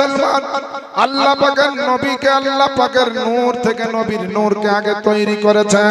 মুসলমান, আল্লাহ পাকের নবীকে আল্লাহ পাকের নূর থেকে নবীর নূরকে আগে তৈরি করেছে।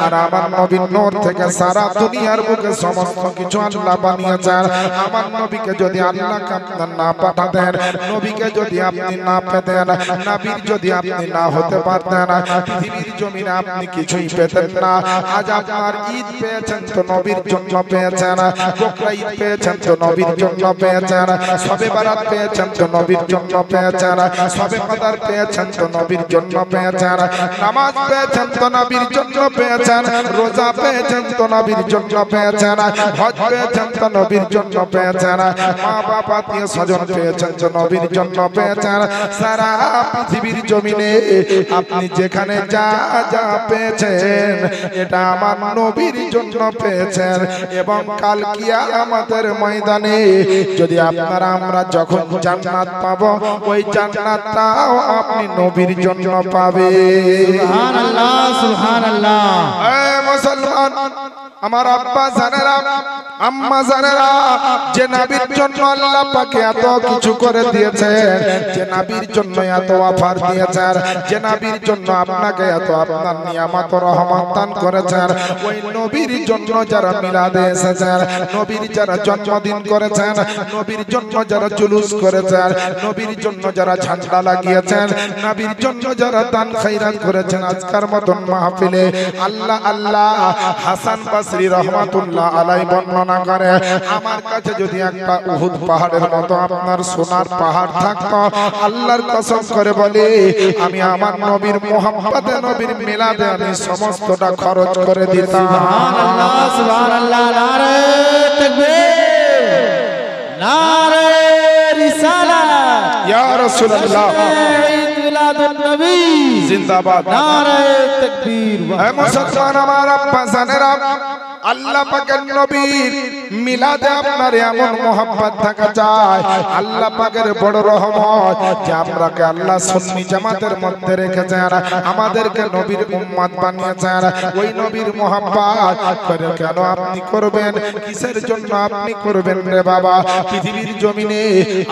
আর আমার নবীর নূর থেকে সারা দুনিয়ার বুকে সমস্ত কিছু আল্লাহ বানিয়েছেন। আমার নবীকে যদি আল্লাহকে আপনার না পাঠাতেন, নবীকে যদি আপনি না পেতেন, নবীর যদি আপনি না হতে পারতেন, পৃথিবীর জমিনে আপনি কিছুই পেতেন না। আজ আপনার ঈদ পেয়েছেন তো নবীর জন্য পেয়েছেন, বকরা ঈদ পেয়েছেন তো নবীর জন্য পেয়েছেন, শবে বারাত পেয়েছেন তো নবীর জন্য পেয়েছেন, শবে কদর পেয়েছেন তো নবীর জন্য পেয়েছেন, নামাজ পেয়েছেন তো নবীর জন্য পেয়েছেন, রোজা পেয়েছেন তো নবীর জন্য পেয়েছেন, হজ পেয়েছেন তো নবীর জন্য পেয়েছেন, মা বাবা আত্মীয় স্বজন পেয়েছেন তো নবীর জন্য পেয়েছেন। সারা পৃথিবীর জমিনে আপনি যেখানে যা যা পেয়েছেন এটা আমার নবীর জন্য পেয়েছেন। এবং কাল কিয়ামতের ময়দানে যদি আপনারা আমরা যখন জান্নাত পাবো, ওই জান্নাতটাও আপনি নবীর জন্য পাবে। সুবহানাল্লাহ সুবহানাল্লাহ। এ মুসলমান, আমার আব্বা জানেরা, আম্মা জানেরা, যে নবীর জন্য আল্লাহ পাক এত কিছু করে দিয়েছেন, যে নবীর জন্য এত অফার দিয়েছেন, যে নবীর জন্য আপনাকে এত আপনার নিয়ামত রহমত দান করেছেন, ওই নবীর জন্য যারা মিলাদে এসেছেন, নবীর যারা জন্মদিন করেছেন, নবীর জন্য যারা জুলুস করেছেন, নবীর জন্য যারা ঝান্ডা লাগিয়েছেন, নবীর জন্য যারা দান খায়রাত করেছেন, আজকের মতন মাহফিলে আল্লাহ আল্লাহ হাসান বসরি রহমাতুল্লাহ আলাইহি বর্ণনা করে, আমার কাছে যদি একটা উহুদ পাহাড়ের মতো আপনার সোনার পাহাড় থাকতো, আল্লাহর কসম করে বলি আমি আমার নবীর মুহাব্বতে নবীর মিলাদে আমি সমস্তটা খরচ করে দিতাম। সুবহানাল্লাহ সুবহানাল্লাহ। নারে তাকবীর, নারে রিসালাত, ইয়া রাসূলুল্লাহ, ঈদ মিলাদুন নবী জিন্দাবাদ। নারে তাকবীর। হে মুসলমান, আমার আব্বা জানেরা, আল্লাহ পাকের নবীর মিলাদে আপনার এমন মোহাম্মত থাকা চাই, আল্লাহ পাকের বড় রহমত যে আমরাকে আল্লাহ সুন্নি জামাতের মধ্যে রেখেছেন, আমাদেরকে নবীর উম্মত বানিয়েছেন। ওই নবীর মোহাম্মত করে কেন আপনি করবেন, কিসের জন্য আপনি করবেন রে বাবা? পৃথিবীর জমিনে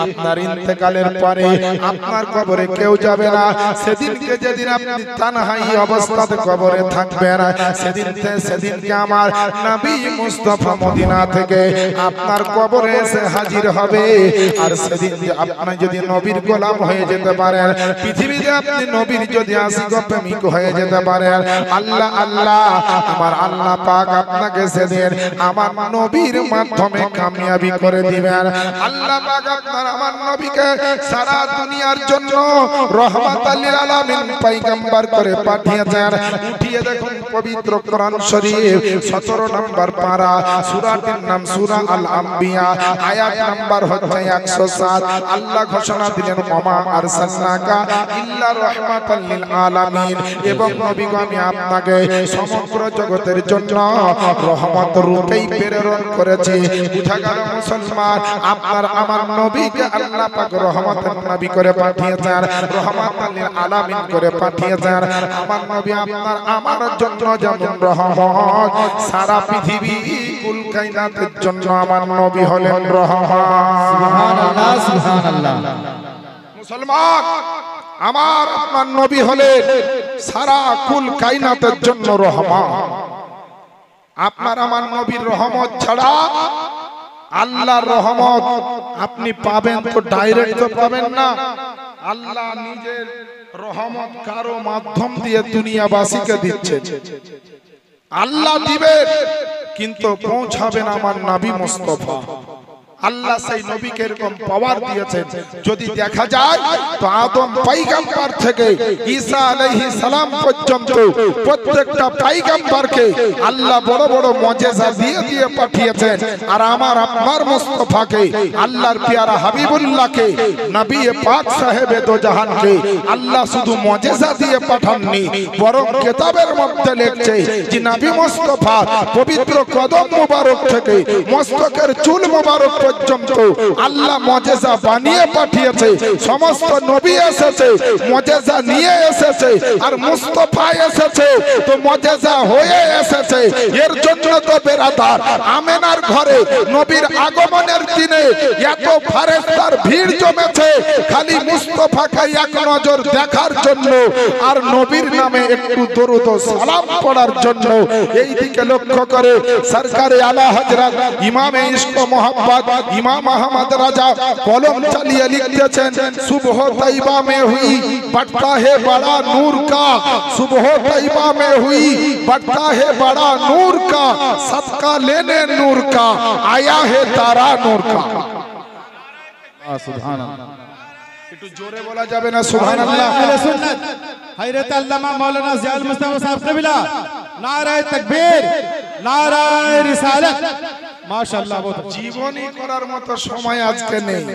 আপনার ইন্তেকালের পরে আপনার কবরে কেউ যাবে না। সেদিনকে যেদিন আপনি তানহাই অবস্থাতে কবরে থাকবেন, সেদিনকে আমার নবী মুস্তাফা মদিনা থেকে আপনার কবরে এসে হাজির হবে। আর সেদিন আপনি যদি নবীর গোলাম হয়ে যেতে পারেন, পৃথিবীতে আপনি নবীর যদি আশিক ও প্রেমিক হয়ে যেতে পারেন, আল্লাহ আল্লাহ আমার আল্লাহ পাক আপনাকে সেদিন আমার নবীর মাধ্যমে কামিয়াবি করে দিবেন। আল্লাহ পাক আপনার আমার নবীকে সারা দুনিয়ার জন্য রহমাতাল লিল আলামিন পয়গম্বর করে পাঠিয়েছেন। উঠিয়ে দেখুন পবিত্র কোরআন শরীফ 17 নম্বর পারা, সূরাটির নাম সূরা আল আম্বিয়া, আয়াত নাম্বার হচ্ছে 107। আল্লাহ ঘোষণা দিলেন ওমা আরসালনাকা ইল্লা রাহমাতাল লিল আলামিন, এবং নবী গো আমি আপনাকে সমগ্র জগতের জন্য রহমত রূপেই প্রেরণ করেছি। বুঝা গেল মুসলমান, আপনার আমার নবীকে আল্লাহ পাক রহমতের নবী করে পাঠিয়েছেন, রহমাতাল লিল আলামিন করে পাঠিয়েছেন। আমার নবী আপনার আমার জন্য যেমন রহমত, সারা পৃথিবী কুল কায়নাতের জন্য আমার নবী হলেন রহমত। সুবহানাল্লাহ সুবহানাল্লাহ। মুসলমান, আমার আপনার নবী হলেন সারা কুল কায়নাতের জন্য রহমত। আপনার আমার নবীর রহমত ছাড়া আল্লাহর রহমত আপনি পাবেন তো ডাইরেক্ট তো পাবেন না। আল্লাহ নিজের রহমত কারো মাধ্যম দিয়ে দুনিয়াবাসীকে দিচ্ছেন। আল্লাহ দিবেন কিন্তু পৌঁছাবেন আমার নবী মুস্তাফা। আল্লাহ সেই নবীকে এরকম পাওয়ার দিয়েছেন, যদি দেখা যায় তো আদম পয়গম্বর থেকে ঈসা আলাইহিস সালাম পর্যন্ত প্রত্যেকটা পয়গম্বরকে আল্লাহ বড় বড় মুজিজা দিয়ে দিয়ে পাঠিয়েছেন। আর আমার আপনার মুস্তাফাকে, আল্লাহর প্যারা হাবিবুল্লাহকে, নবী পাক সাহেবে দো জাহানকে আল্লাহ শুধু মুজিজা দিয়ে পাঠাননি, বরং কিতাবের মধ্যে লিখছে যে নবী মুস্তাফা পবিত্র কদম মুবারক থেকে মস্তকের চুল মুবারক পর্যন্ত আল্লাহ মুজিজা বানিয়ে পাঠিয়েছে, সমস্ত নবী এসেছে মুজিজা নিয়ে এসেছে, আর মুস্তাফা এসেছে তো মুজিজা হয়ে এসেছে। এর জন্য তো বেরাদার আমেনার ঘরে নবীর আগমনের দিনে এত ফেরেশতার ভিড় জমেছে খালি মুস্তাফাকে এক নজর দেখার জন্য আর নবীর নামে একটু দরুদ ও সালাম পড়ার জন্য। এই দিকে লক্ষ্য করে সরকারে আলা হযরত ইমামে ইশক ও মোহাম্মদ ইমাম আহমদ রাজা কলম চালিয়ে লিখতেছেন, সুবহ তৈবা में हुई बढ़ता है बड़ा नूर का, सुबह तैयबा में हुई बढ़ता है बड़ा नूर का, सदका लेने नूर का आया है तारा नूर का। सुभान अल्लाह, একটু জোরে বলা যাবে না সুবহানাল্লাহ? আহলে সুন্নাত হযরত আল্লামা মাওলানা জিয়াউল মুস্তাফা সাহেব কবিলা, নারায়ে তাকবীর, নারায়ে রিসালাত। মাশাআল্লাহ, জীবনী করার মতো সময় আজকে নেই,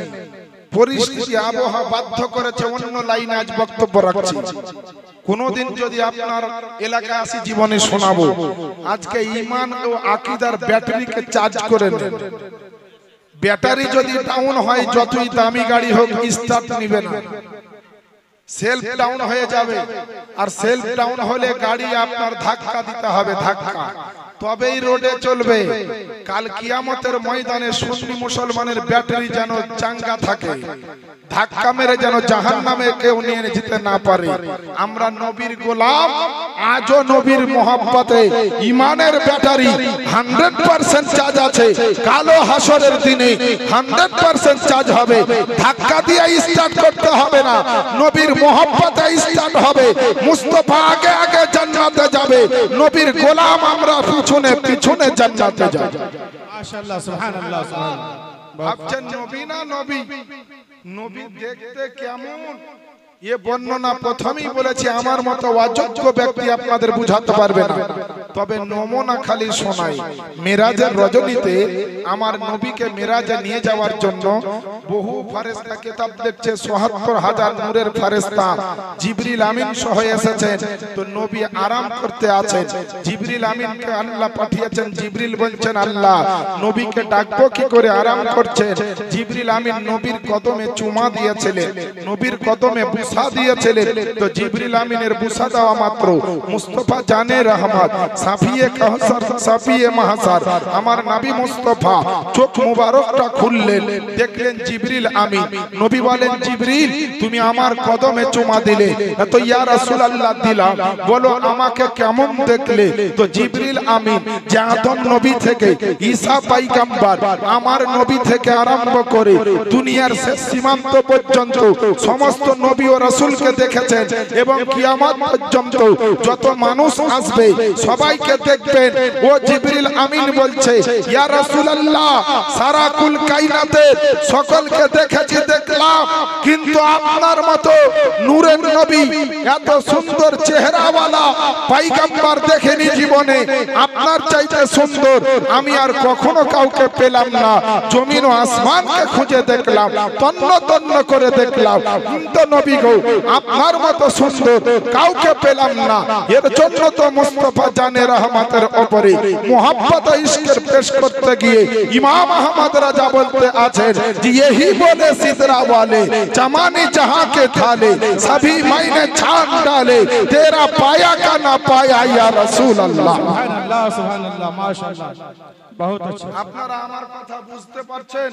পরিস্থিতি আবহাওয়া বাধ্য করেছে অন্য লাইনে আজ বক্তব্য রাখছি। কোনদিন যদি আপনার এলাকায় আসি জীবনী শোনাবো। আজকে ঈমান ও আকীদার ব্যাটারিকে চার্জ করে নেন। ব্যাটারি যদি ডাউন হয় যতই দামি গাড়ি হোক স্টার্ট নিবে না, সেলফ ডাউন হয়ে যাবে। আর সেলফ ডাউন হলে গাড়ি আপনার ধাক্কা দিতে হবে, ধাক্কা তবেই রোডে চলবে। কাল কিয়ামতের ময়দানে সুন্নি মুসলমানের ব্যাটারি যেন চাঙ্গা থাকে, ধাক্কা মেরে যেন জাহান্নামে কেউ নিয়ে যেতে না পারে। আমরা নবীর গোলাম, আজও নবীর মোহাব্বতে ঈমানের ব্যাটারি 100% চার্জ আছে। কালো হাসরের দিনে 100% চার্জ হবে। ধাক্কা দিয়ে স্টার্ট করতে হবে না, নবীর মোহাব্বতে স্টার্ট হবে। মুস্তাফা আগে আগে জান্নাতে যাবে, নবীর গোলাম আমরা পিছনে পিছনে জান্নাতে যাব। মাশাআল্লাহ, সুবহানাল্লাহ, সুবহানাল্লাহ। ভাবছেন নবী না নবী, নবী দেখতে কেমন এ বর্ণনা প্রথমেই বলেছি আমার মতো অযোগ্য ব্যক্তি আপনাদের বুঝাতে পারবে না, তবে নমুনা খালি শোনাই। মেরাজের রজনীতে আমার নবীকে মেরাজে নিয়ে যাওয়ার জন্য বহু ফেরেশতা কিতাব দেখছে, ৭৪,০০০ নূরের ফেরেশতা জিবরিল আমিন সহ এসেছেন। তো নবী আরাম করতে আছেন, জিবরিল আমিনকে আল্লাহ পাঠিয়েছেন। জিবরিল বলছেন আল্লাহ নবীকে ডাকবো কি করে, আরাম করছেন। জিবরিল আমিন নবীর কদমে চুমা দিয়েছিলেন, নবীর কদমে বুসা দিয়েছিলেন। তো জিবরিল আমিনের বুসা দেওয়া মাত্র মুস্তাফা জানে রহমত, সাফিয়ে কাউসার, সাফিয়ে মাহসার আমার নবী মুস্তাফা চোখ মুবারকটা খুললেন, দেখলেন জিবরিল আমিন। নবী বলেন জিবরিল তুমি আমার কদমে চুমা দিলে, তো ইয়া রাসূলুল্লাহ দিলাম, বলো আমাকে কেমন দেখলে। তো জিবরিল আমিন যে আদম নবী থেকে ঈসা পয়গম্বর আমার নবী থেকে আরম্ভ করে দুনিয়ার শেষ সীমান্ত পর্যন্ত সমস্ত নবী ও রাসূলকে দেখেছেন, এবং কিয়ামত পর্যন্ত যত মানুষ আসবে সবাইকে দেখবেন। ও জিবরিল আমিন বলছে ইয়া রাসূলুল্লাহ সারা কুল কায়নাতে সকলকে দেখেছি দেখলাম, কিন্তু আপনার মতো নূরের নবী এত সুন্দর চেহারাওয়ালা পয়গম্বর দেখেনি জীবনে। আপনার চাইতে সুন্দর আমি আর কখনো কাউকে পেলাম না। জমিন ও আসমানকে খুঁজে দেখলাম, তন্ন তন্ন করে দেখলাম, কিন্তু নবী গো আপনার মতো সুন্দর কাউকে পেলাম না। এর জন্য তো মুস্তাফা জানে রহমতের উপরে মোহাব্বত ও ইশকের পেশ করতে গিয়ে ইমাম আহমদ রাজা বলতে আছেন যে यही बोले सिदरा वाले जमाने जहां के थाले सभी मायने छान डाले तेरा पाया का ना पाया या रसूल अल्लाह। সুবহানাল্লাহ, সুবহানাল্লাহ, মাশাআল্লাহ, বহুত আচ্ছা। আপনারা আমার কথা বুঝতে পারছেন?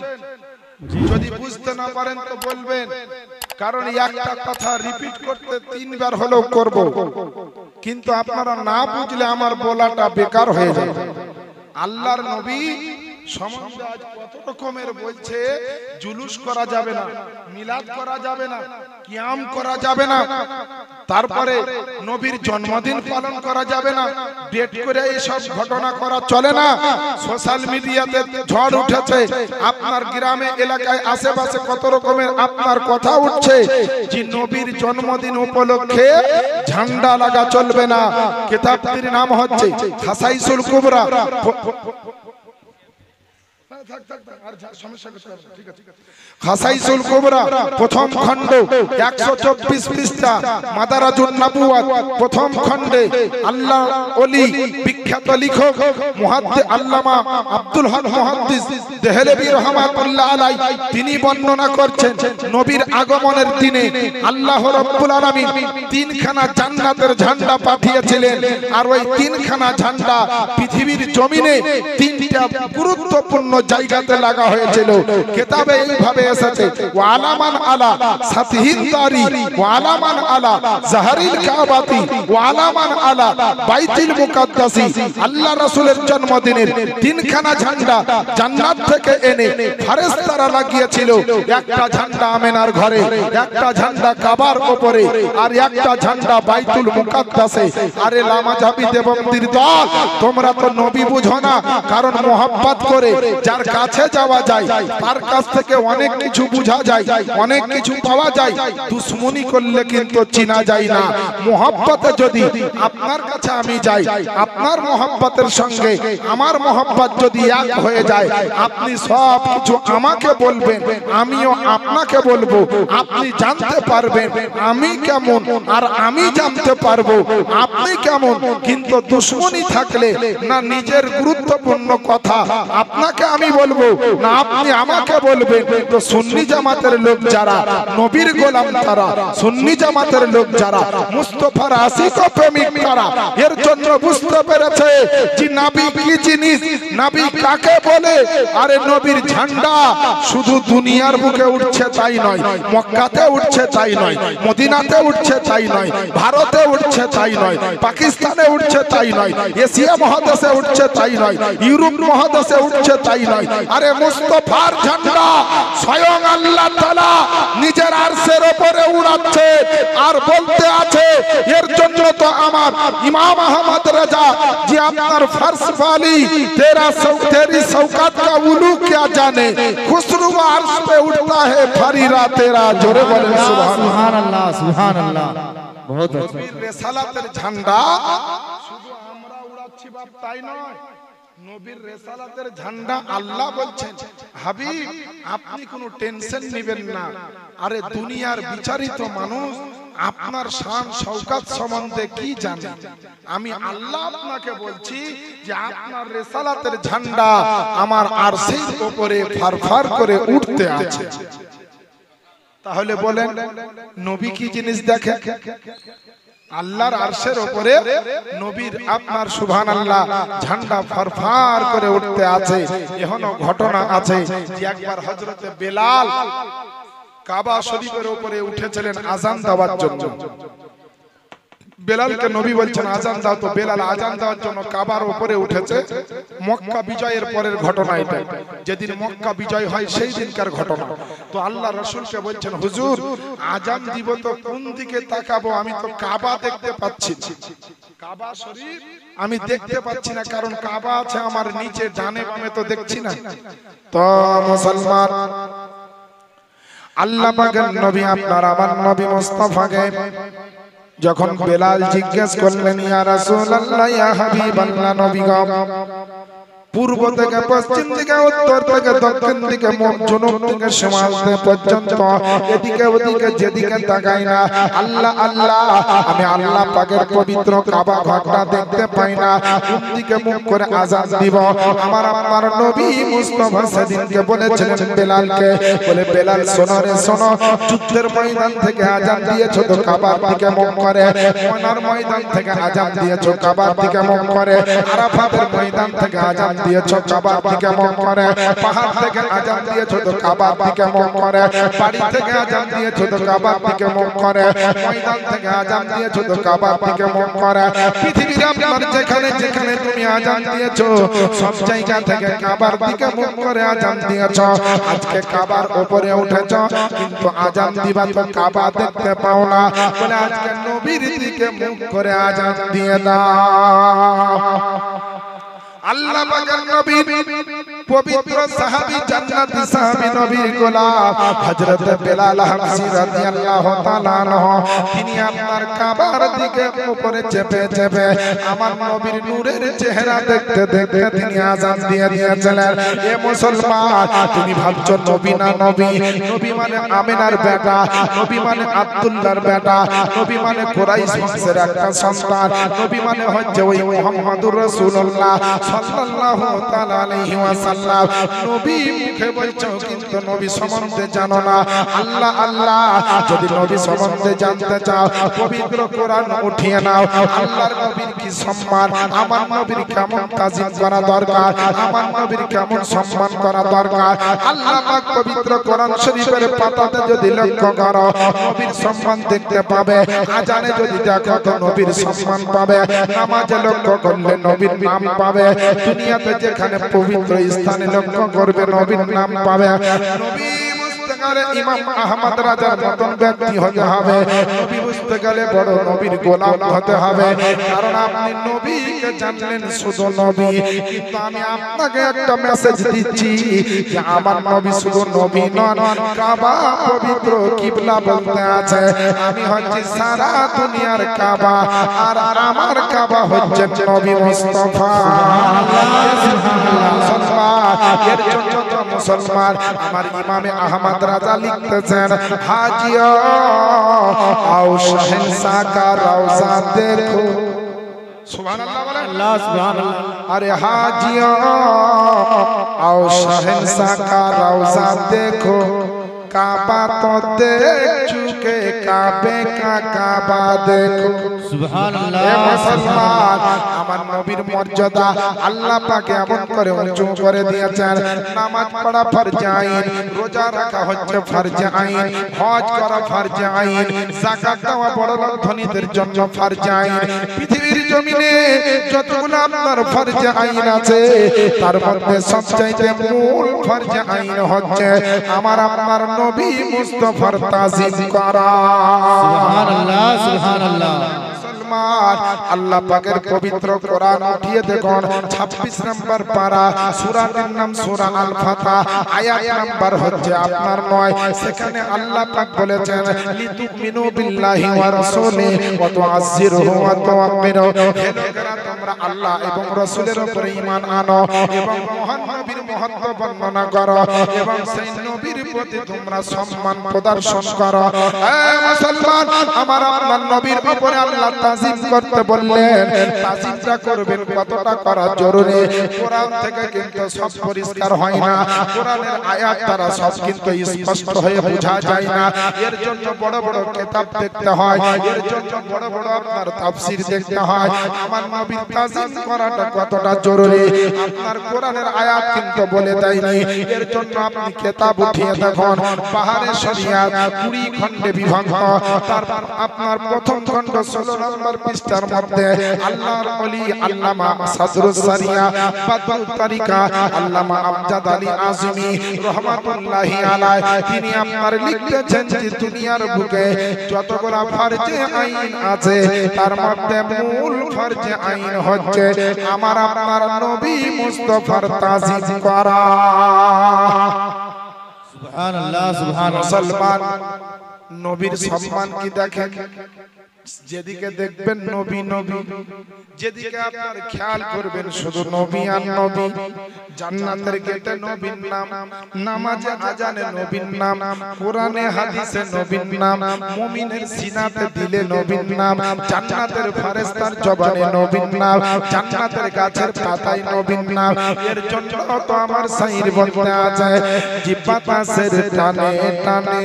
যদি বুঝতে না পারেন তো বলবেন, কারণ একটা কথা রিপিট করতে 3 বার হলেও করব, কিন্তু আপনারা না বুঝলে আমার বলাটা বেকার হয়ে যাবে। আল্লাহর নবী সম্বন্ধে আজ কত রকমের বলছে, জুলুস করা যাবে না, মিলাদ করা যাবে না, কিয়াম করা যাবে না, তারপরে নবীর জন্মদিন পালন করা যাবে না, ডেট করে এইসব ঘটনা করা চলে না। সোশ্যাল মিডিয়াতে ঝড় উঠেছে, আপনার গ্রামে এলাকায় আশেপাশে কত রকমের আপনার কথা উঠছে যে নবীর জন্মদিন উপলক্ষে ঝান্ডা লাগা চলবে না। কিতাবটির নাম হচ্ছে খাসাইসুল কুবরা। খাসাইসুল কুবরা প্রথম খণ্ড 124 পৃষ্ঠা, মাদারাজুন নবুওয়াত প্রথম খণ্ডে আল্লাহ ওলি বিখ্যাত লেখক মুহাদ্দিস আল্লামা আব্দুল হক মুহাদ্দিস দেহলভী রাহমাতুল্লাহ আলাইহি তিনি বর্ণনা করছেন নবীর আগমনের দিনে আল্লাহ রাব্বুল আলামিন তিনখানা জান্নাতের ঝান্ডা পাঠিয়েছিলেন আর ওই তিনখানা ঝান্ডা পৃথিবীর জমিনে তিনটা গুরুত্বপূর্ণ জায়গাতে লাগা হয়েছিল কিতাবে এইভাবে এসেছে ওয়া আলামান আলা সাতহিদ দারি ওয়া আলামান আলা জাহরিল কাবাতি ওয়া আলামান আলা বাইতুল মুকাদ্দাসি আল্লাহ রাসূলের জন্মদিনের তিনখানা ঝান্ডা জান্নাত থেকে এনে ফেরেশতারা লাগিয়েছিল একটা ঝান্ডা আমেনার ঘরে একটা ঝান্ডা কাবার উপরে আর একটা ঝান্ডা বাইতুল মুকাদ্দাসে আরে লামাজাবি দেবন্দির দল তোমরা তো নবী বুঝো না কারণ মোহাব্বত করে যার কাছে যাওয়া যায় তার কাছ থেকে অনেক কিছু বোঝা যায় অনেক কিছু পাওয়া যায় দুশমনি করলে কিন্তু চিনা যায় না মোহাব্বতে যদি আপনার কাছে আমি যাই আপনার মোহাব্বতের সঙ্গে আমার মোহাব্বত যদি এক হয়ে যায় আপনি সব কিছু আমাকে বলবেন আমিও আপনাকে বলবো আপনি জানতে পারবেন আমি কেমন আর আমি জানতে পারবো আপনি কেমন কিন্তু দুশমনি থাকলে না নিজের গুরুত্বপূর্ণ কথা আপনাকে আমি বলবো না আপনি আমাকে বলবেন তো সুন্নি জামাতের লোক যারা নবীর গোলাম তারা সুন্নি জামাতের লোক যারা মুস্তাফার আশিক ও প্রেমিক তারা এর জন্য বুঝতে পেরেছে যে নবী কি জিনিস নবী কাকে বলে আরে নবীর ঝান্ডা শুধু দুনিয়ার বুকে উঠছে তাই নয় মক্কাতে উঠছে তাই নয় মদিনাতে উঠছে তাই নয় ভারতে উঠছে তাই নয় পাকিস্তানে উঠছে তাই নয় এশিয়া মহাদেশে উঠছে তাই নয় ইউরোপ মহাদেশে উঠছে তাই নয় আরে মুস্তাফার ঝান্ডা স্বয়ং আল্লাহ তাআলা নিজের আরশের উপরে উড়াচ্ছে আর বলতে আছে এর জন্য তো আমার ইমাম আহমদ রাজা যে আপনার ফরজ वाली तेरी शौकत का उलू क्या जाने खुसरू अर्श पे उठता है फरीरा तेरा जोरे बोले सुभान अल्लाह सुभान अल्लाह बहुत अच्छा रिसालतेर झंडा শুধু আমরা উড়াচ্ছি বাপ তাই নয় নবীর রিসালাতের ঝান্ডা আল্লাহ বলছেন হাবিব আপনি কোনো টেনশন নেবেন না আরে দুনিয়ার বিচারিত মানুষ আপনার শান শওকত সম্বন্ধে কি জানে আমি আল্লাহ আপনাকে বলছি যে আপনার রিসালাতের ঝান্ডা আমার আরশের উপরে ফারফার করে উঠতে আছে তাহলে বলেন নবী কি জিনিস দেখে আল্লাহর আরশের উপরে নবীর আপনার সুবহানাল্লাহ ঝান্ডা ফারফার করে উঠতে আছে এখনো ঘটনা আছে যে একবার হযরতে বেলাল কাবা শরীফের উপরে উঠেছিলেন আযান দেওয়ার জন্য বেলালকে নবী বলছেন আযান দাও তো বেলাল আযান দেওয়ার জন্য কাবার উপরে উঠেছে মক্কা বিজয়ের পরের ঘটনা এটা যেদিন মক্কা বিজয় হয় সেই দিনকার ঘটনা তো আল্লাহ রাসূলকে বলছেন হুজুর আযান দিব তো কোন দিকে তাকাবো আমি তো কাবা দেখতে পাচ্ছি কাবা শরীফ আমি দেখতে পাচ্ছি না কারণ কাবা আছে আমার নিচে ডানে বামে তো দেখছি না তো মুসলমান আল্লাহ পাকের নবী আপনার আমার নবী মুস্তাফাকে যখন বেলাল জিজ্ঞেস করলেন ইয়া রাসূলুল্লাহ ইয়া হাবিবাল্লাহ নবী গো পূর্ব থেকে পশ্চিম থেকে উত্তর থেকে দক্ষিণ থেকে জনম থেকে সীমান্ত পর্যন্ত এদিকে ওদিকে যেদিকে তাকাই না আল্লাহ আল্লাহ আমি আল্লাহ পাকের পবিত্র কাবা ঘরটা দেখতে পাই না কোন দিকে মুখ করে আযান দিব আমার নবী মুস্তাফা সেদিনকে বলেছিলেন বেলালকে বলে বেলাল শোনো রে শোনো যুদ্ধের ময়দান থেকে আযান দিয়েছো তো কাবার দিকে মুখ করে ময়দানের ময়দান থেকে আযান দিয়েছো কাবার দিকে মুখ করে আরাফাতের ময়দান থেকে আযান দিয়েছো কাবার দিকে মুখ করে পাহাড় থেকে আযান দিয়েছো তো কাবার দিকে মুখ করে বাড়ি থেকে আযান দিয়েছো তো কাবার দিকে মুখ করে ময়দান থেকে আযান দিয়েছো তো কাবার দিকে মুখ করে পৃথিবীর আপনার যেখানে যেখানে তুমি আযান দিয়েছো সব জায়গা থেকে কাবার দিকে মুখ করে আযান দিয়েছো আজকে কাবার উপরে উঠেছো কিন্তু আযান দিবা তো কাবা দেখতে পাও না বলে আজকে নবীর দিকে মুখ করে আযান দিয়ে দাও আল্লাহ পাকের নবী পবিত্র সাহাবী জান্নাতি সাহাবী নবীর গোলাম হযরত বেলাল হাবশী রাদিয়াল্লাহু তাআলা আনহু তিনি আপনার কাবার দিকে উপরে চেপে চেপে আমার নবীর নূরের চেহারা দেখতে দেখতে তিনি আযান দিয়ে দিয়েছিলেন। এ মুসলমান, তুমি ভাবছো নবী না নবী? নবী মানে আমিনার বেটা, নবী মানে আব্দুল্লাহর বেটা, নবী মানে কুরাইশ বংশের একটা সন্তান, নবী মানে হচ্ছে ওই মুহাম্মদুর রাসূলুল্লাহ সাল্লাল্লাহু তাআলা আলাইহি ওয়াসাল্লাম। নবী মুখে বলছো কিন্তু নবী সম্বন্ধে জানো না। আল্লাহ আল্লাহ, যদি নবী সম্বন্ধে জানতে চাও পবিত্র কোরআন উঠিয়ে নাও। আল্লাহর নবীর কি সম্মান, আমার নবীর কেমন তাজিম করা দরকার, আমার নবীর কেমন সম্মান করা দরকার। আল্লাহ পাক পবিত্র কোরআন শরীফের পাতাতে যদি লক্ষ্য করো নবীর সম্মান দেখতে পাবে। আজানে যদি দেখো তো নবীর সম্মান পাবে, নামাজে লক্ষ্য করলে নবীর নাম পাবে, দুনিয়াতে যেখানে পবিত্র স্থানে লক্ষ্য করবে নবীর নাম পাবে। নবী বুঝতে গেলে ইমাম আহমদ রাজার মতন ব্যক্তি হতে হবে, নবী বুঝতে গেলে বড় নবীর গোলাম হতে হবে। কারণ আপনি নবীকে জানলেন শুধু নবী, কিন্তু আমি আপনাকে একটা মেসেজ দিচ্ছি যে আমার নবী শুধু নবী নন, কাবা পবিত্র কিবলা বলতে আছে। আমি হচ্ছি সারা দুনিয়ার কাবা, আর আমার কাবা হচ্ছে নবী মুস্তাফা। এর জন্য তো মুসলমান আমার ইমামে আহমদ রাজা লিখতেছেন, হাজিয়া আও শাহনশাহ কা রওজা দেখো। সুবহানাল্লাহ বলেন। আল্লাহ সুবহানাল্লাহ। अरे हाजिया आओ शहंशाह का रौजा देखो, काबा तो देख चुके काबे का काबा देखो। সুবহানাল্লাহ। এ মুসলমান, আমার নবীর মর্যাদা আল্লাহ পাক এমন করে উঁচু করে দিয়েছেন। নামাজ পড়া ফরজ আইন, রোজা রাখা হচ্ছে ফরজ আইন, হজ করা ফরজ আইন, যাকাত দেওয়া বড় লোক ধনীদের জন্য ফরজ আইন। পৃথিবীর জমিনে যতগুলো আপনার ফরজ আইন আছে তার মধ্যে সবচাইতে মূল ফরজ আইন হচ্ছে আমার আপনার নবী মুস্তাফার তাজিম করা। সুবহানাল্লাহ সুবহানাল্লাহ। আল্লাহ পাকের পবিত্র কোরআন উঠিয়ে দেখুন 26 নম্বর পারা, সূরাটির নাম সূরা আল ফাতহ, আয়াত নাম্বার হচ্ছে আপনার 9। সেখানে আল্লাহ পাক বলেছেন লিতুমিনু বিল্লাহি ওয়া রাসূলিহি ওয়া তুআজ্জিরুহু ওয়া তুআক্কিরু। হে লোকেরা, তোমরা আল্লাহ এবং রাসূলের উপরে ঈমান আনো এবং মহান নবীর মহত্ব বর্ণনা করো এবং সেই নবীর প্রতি তোমরা সম্মান প্রদর্শন করো। হে মুসলমান, আমার আপনার নবীর উপরে আল্লাহ তাজিম করতে বললেন। তাজিমটা করবেন কতটা করা জরুরি। কোরআন থেকে কিন্তু সব পরিষ্কার হয় না, কোরআনের আয়াত দ্বারা সব কিন্তু স্পষ্ট হয়ে বোঝা যায় না। এর জন্য বড় বড় কিতাব দেখতে হয়, এর জন্য বড় বড় আপনার তাফসীর দেখতে হয়। আমার নবীর তাজিম করাটা কতটা জরুরি আপনার কোরআনের আয়াত কিন্তু বলে দেয়নি। এর জন্য আপনি কিতাব উঠিয়ে দেখুন, পাহাড়ে শরিয়াত 20 খণ্ডে বিভক্ত। তারপর আপনার প্রথম খণ্ড 16 নম্বর পৃষ্ঠার মধ্যে আল্লাহর ওলি আল্লামা সাদরুস সারিয়া বাদুল তারিকা আল্লামা আমজাদ আলী আজমি রহমাতুল্লাহি আলাইহি তিনি আপনার লিখতেছেন যে দুনিয়ার বুকে যতগুলো ফরজে আইন আছে তার মধ্যে মূল ফরজে আইন হচ্ছে আমার আপনার নবী মুস্তাফার তাজিম করা। সুবহানাল্লাহ সুবহানাল্লাহ। মুসলমান, নবীর সম্মান কি দেখেন? যেদিকে দেখবেন নবী নবী, যেদিকে আপনার খেয়াল করবেন শুধু নবী আর নবী। জান্নাতের গেটে নবীর নাম, নামাজে আজানে নবীর নাম, কোরআনে হাদিসে নবীর নাম, মুমিনের সিনাতে দিলে নবীর নাম, জান্নাতের ফেরেশতার জবানে নবীর নাম, জান্নাতের গাছের পাতায় নবীর নাম। এর জন্য তো আমার সাইর বলতে আছে জিব্বা পাশের টানে টানে।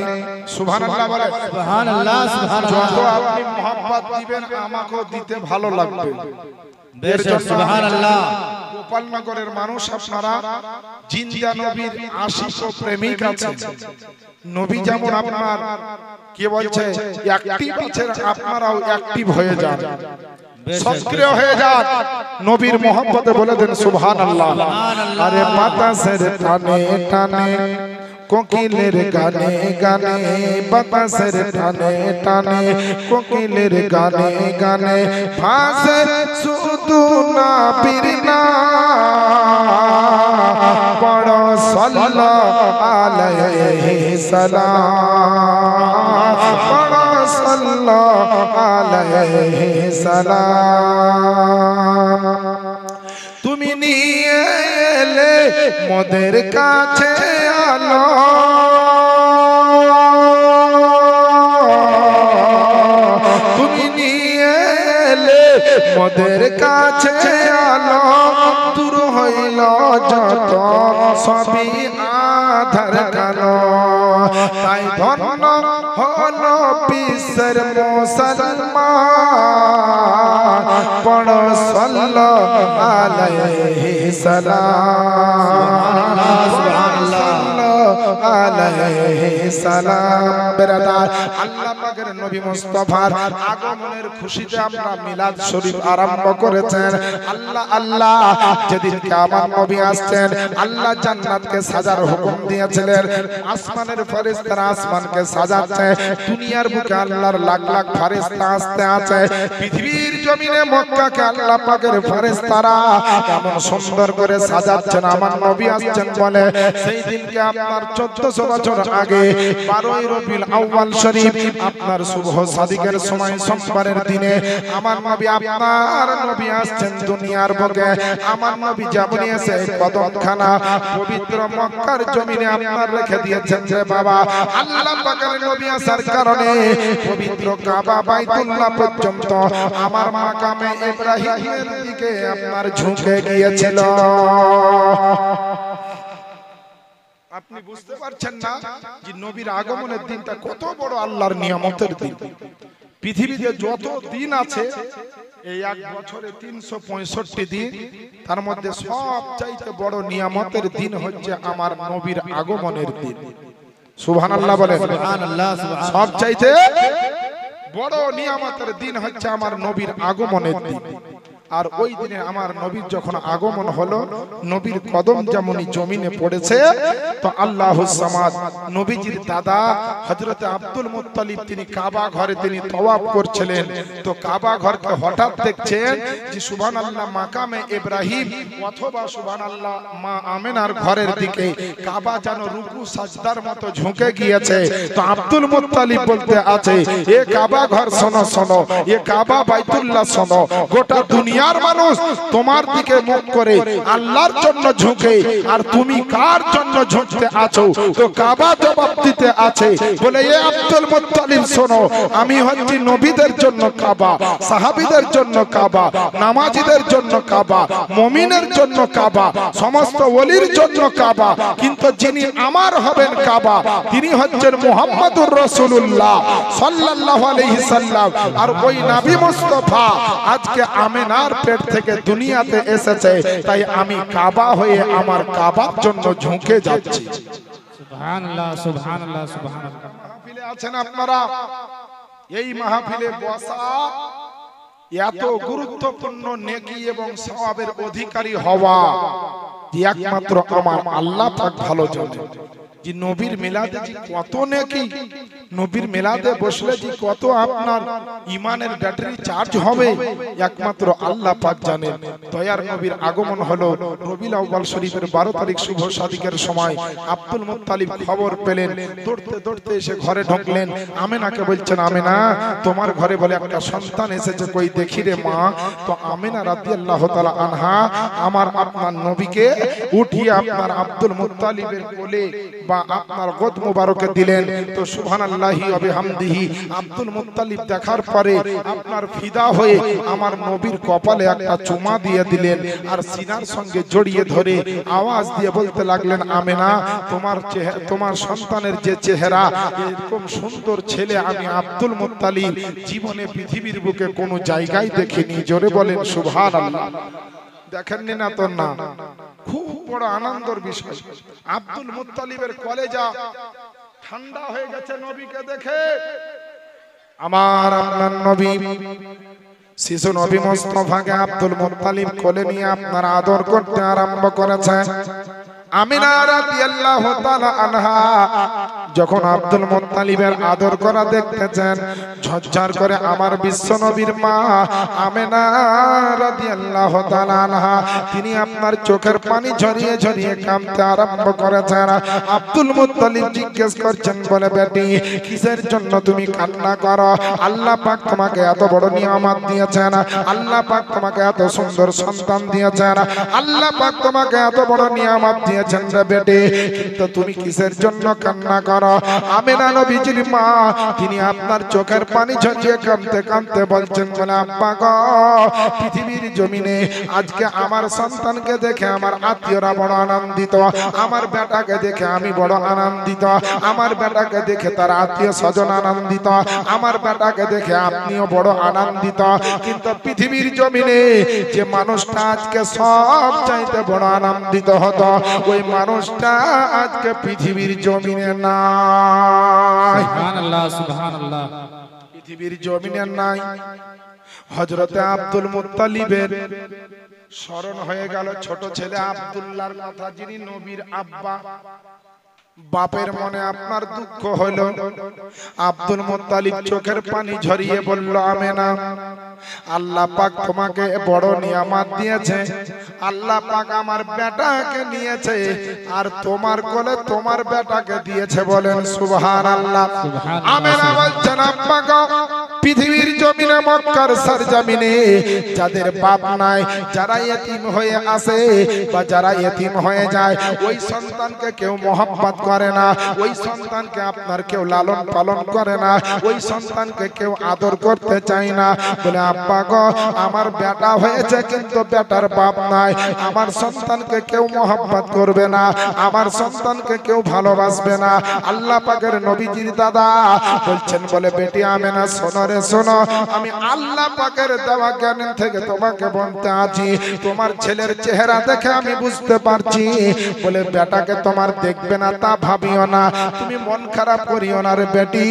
সুবহানাল্লাহ বলে। সুবহানাল্লাহ সুবহানাল্লাহ। যত আপনি মহব্বত দিবেন আমাকেও দিতে ভালো লাগবে। বেশক সুবহানাল্লাহ। গোপালনগরের মানুষ আপনারা জিন্দা নবীর আশিক ও প্রেমিক আছেন। নবী যেমন আপনার কে বলছে অ্যাক্টিভ আছেন, আপনারাও অ্যাক্টিভ হয়ে যান, সক্রিয় হয়ে যান। নবীর মহব্বতে বলে দেন সুবহানাল্লাহ। আরে বাতাসের টানে টানে কোকিলের গানে গানে বাতাসের টানে টানে কোকিলের গানে গানে ভাসে শুধু নবীর নাম পড়ো সাল্লাল্লাহু আলাইহি সাল্লাম পড়ো সাল্লাল্লাহু আলাইহি সাল্লাম তুমি নিয়ে এলে মোদের কাছে আলো তুমি নিয়ে এলে মোদের কাছে আলো দূর হইল যত সবই আধার কালো তাই ধন্য হলো বিশ্বের মুসলমান পড়ো সাল্লাল্লাহু আলাইহি সাল্লাম আলাইহি সালাম বেরাদার আল্লাহ পাকের নবী মুস্তাফার আগমনের খুশিতে আমরা মিলাদ শরীফ আরম্ভ করেছেন আল্লাহ আল্লাহ যেদিন আমার নবী আসছেন আল্লাহ জান্নাতকে সাজার হুকুম দিয়েছিলেন আসমানের ফেরেশতারা আসমানকে সাজাচ্ছে দুনিয়ার বুকে আল্লাহর লাখ লাখ ফেরেশতা আসতে আছে পৃথিবীর জমিনে মক্কাকে আল্লাহ পাকের ফেরেশতারা কেমন সুন্দর করে সাজাচ্ছেন আমার নবী আসছেন বলে সেই দিনকে আপনার 1400 বছর আগে 12 রবিউল আউয়াল শরীফ আপনার শুভ সাদিকের সময় সোমবারের দিনে আমার নবী আপনার নবী আসছেন দুনিয়ার বুকে আমার নবী যেমন এসে কদমখানা পবিত্র মক্কার জমিনে আপনার রেখে দিয়েছেন যে বাবা আল্লাহ পাকের নবী আসার কারণে পবিত্র কাবা বাইতুল্লাহ পর্যন্ত আমার মাকামে ইব্রাহিমের দিকে আপনার ঝুঁকে গিয়েছিল আপনি বুঝতে পারছেন না যে নবীর আগমনের দিনটা কত বড় আল্লাহর নিয়ামতের দিন পৃথিবীতে যত দিন আছে এই এক বছরে 365 দিন তার মধ্যে সবচাইতে বড় নিয়ামতের দিন হচ্ছে আমার নবীর আগমনের দিন সুবহানাল্লাহ বলেন সুবহানাল্লাহ সবচাইতে বড় নিয়ামতের দিন হচ্ছে আমার নবীর আগমনের দিন আর ওই দিনে আমার নবীর যখন আগমন হলো নবীর কদম যেমনই জমিনে পড়েছে তো আল্লাহুস সামাদ নবীজির দাদা হযরত আব্দুল মুত্তালিব তিনি কাবা ঘরে তিনি তওয়াফ করছিলেন তো কাবা ঘরকে হঠাৎ দেখছেন যে সুবহানাল্লাহ মাকামে ইব্রাহিম অথবা সুবহানাল্লাহ মা আমেনার ঘরের দিকে কাবা যেন রুকু সাজদার মতো ঝুঁকে গিয়েছে তো আব্দুল মুত্তালিব বলতে আছে এ কাবা ঘর শোনো শোনো এ কাবা বাইতুল্লাহ শোনো গোটা দুনিয়ার মানুষ তোমার দিকে মুখ করে আল্লাহর জন্য ঝুঁকে আর তুমি কার জন্য ঝুঁকতে আছো তো কাবা জবাব দিতে আছে বলে এ আব্দুল মুত্তালিব শোনো আমি হচ্ছি নবীদের জন্য কাবা সাহাবীদের জন্য কাবা নামাজীদের জন্য কাবা মুমিনের জন্য কাবা সমস্ত ওলির জন্য কাবা কিন্তু যিনি আমার হবেন কাবা তিনি হচ্ছেন মুহাম্মদুর রাসূলুল্লাহ সাল্লাল্লাহু আলাইহি সাল্লাম আর ওই নবী মুস্তাফা আজকে আমেনার পেট থেকে দুনিয়াতে এসেছে তাই আমি কাবা হয়ে আমার কাবার জন্য ঝুঁকে যাচ্ছি সুবহানাল্লাহ সুবহানাল্লাহ সুবহানাল্লাহ মাহফিলে আছেন আপনারা এই মাহফিলে বসা এত গুরুত্বপূর্ণ নেকি এবং সওয়াবের অধিকারী হওয়া একমাত্র আমার আল্লাহ পাক ভালো জানেন যে নবীর মিলাদে যে কত নেকি নবীর মিলাদে বসলে যে কত আপনার ঈমানের ব্যাটারি চার্জ হবে একমাত্র আল্লাহ পাক জানেন দয়ার নবীর আগমন হলো রবিউল আউয়াল শরীফের 12 তারিখ শুভ সাদিকের সময় আব্দুল মুত্তালিব খবর পেলেন দৌড়তে দৌড়তে এসে ঘরে ঢুকলেন আমেনাকে বলছেন আমেনা তোমার ঘরে বলে একটা সন্তান এসেছে কই দেখি রে মা তো আমেনা রাদিয়াল্লাহু তাআলা আনহা আমার আপনার নবীকে উঠিয়ে আপনার আব্দুল মুত্তালিবের কোলে বা আপনার গোদ মুবারকে দিলেন তো সুবহানাল্লাহি ওয়া বিহামদিহি আব্দুল মুত্তালিব দেখার পরে আপনার ফিদা হয়ে আমার নবীর কপালে একটা চুমা দিয়ে দিলেন আর সিনার সঙ্গে জড়িয়ে ধরে আওয়াজ দিয়ে বলতে লাগলেন আমেনা তোমার সন্তানের যে চেহারা এরকম সুন্দর ছেলে আমি আব্দুল মুত্তালিব জীবনে পৃথিবীর বুকে কোনো জায়গায় দেখিনি জোরে বলেন সুবহানাল্লাহ দেখেননি না তো না খুব বড় আনন্দের বিষয় আব্দুল মুত্তালিবের কলেজা ঠান্ডা হয়ে গেছে নবীকে দেখে আমার আপনার নবী শিশু নবী মুস্তাফাকে আব্দুল মুত্তালিব কোলে নিয়ে আপনার আদর করতে আরম্ভ করেছে আমিনা রাদিয়াল্লাহু তাআলা আনহা যখন আব্দুল মুত্তালিবের আদর করা দেখতেছেন, ঝরঝর করে আমার বিশ্ব নবীর মা আমিনা রাদিয়াল্লাহু তাআলা আনহা তিনি আপনার চোখের পানি ঝরিয়ে ঝরিয়ে কাঁদতে আরম্ভ করেছেন। আব্দুল মুত্তালিব জিজ্ঞেস করছেন, বলে বেটি কিসের জন্য তুমি কান্না করো? আল্লাহ পাক তোমাকে এত বড় নিয়ামত দিয়েছেন, আল্লাহ পাক তোমাকে এত সুন্দর সন্তান দিয়েছেন, আল্লাহ পাক তোমাকে এত বড় নিয়ামত দিয়েছেন রে বেটি, কিন্তু তুমি কিসের জন্য কান্না করো? আমিনা নবীজির মা তিনি আপনার চোখের পানি ঝরিয়ে কাঁদতে কাঁদতে বলছেন, বলে আব্বা গো পৃথিবীর জমিনে আজকে আমার সন্তানকে দেখে আমার আত্মীয়রা বড় আনন্দিত, আমার বেটাকে দেখে আমি বড় আনন্দিত, আমার বেটাকে দেখে তার আত্মীয় স্বজন আনন্দিত, আমার বেটাকে দেখে আপনিও বড় আনন্দিত, কিন্তু পৃথিবীর জমিনে যে মানুষটা আজকে সব চাইতে বড় আনন্দিত হতো ওই মানুষটা আজকে পৃথিবীর জমিনে নাই। সুবহানাল্লাহ সুবহানাল্লাহ। পৃথিবীর জমিনে নাই। হযরতে আব্দুল মুত্তালিবের স্মরণ হয়ে গেল ছোট ছেলে আব্দুল্লাহর কথা, যিনি নবীর আব্বা। বাপের মনে আপনার দুঃখ হলো। আব্দুল মুত্তালিব চোখের পানি ঝরিয়ে বলল, আমেনা আল্লাহ পাক তোমাকে বড় নিয়ামত দিয়েছে, আল্লাহ পাক আমার বেটাকে নিয়েছে আর তোমার কোলে তোমার বেটাকে দিয়েছে, বলেন সুবহানাল্লাহ। আমেনা বলছেন, আব্বা গো পৃথিবীর জমিনে মক্কার সরজমিনে যাদের বাপ নাই, যারা ইতিম হয়ে আসে বা যারা ইতিম হয়ে যায়, ওই সন্তানকে কেউ মহব্বত করে না, ওই সন্তানকে আপনার কেউ লালন পালন করে না, ওই সন্তানকে কেউ আদর করতে চায় না। বলে আব্বা গো আমার বেটা হয়েছে কিন্তু বেটার বাপ নাই, আমার সন্তানকে কেউ মহব্বত করবে না, আমার সন্তানকে কেউ ভালোবাসবে না। আল্লাহ পাকের নবীজির দাদা বলছেন, বলে বেটি আমেনা শোনো রে শোনো, আমি আল্লাহ পাকের দেওয়া জ্ঞান থেকে তোমাকে বলতে আছি, তোমার ছেলের চেহারা দেখে আমি বুঝতে পারছি, বলে বেটাকে তোমার দেখবে না তা ভাবিও না, তুমি মন খারাপ করিও না রে বেটি,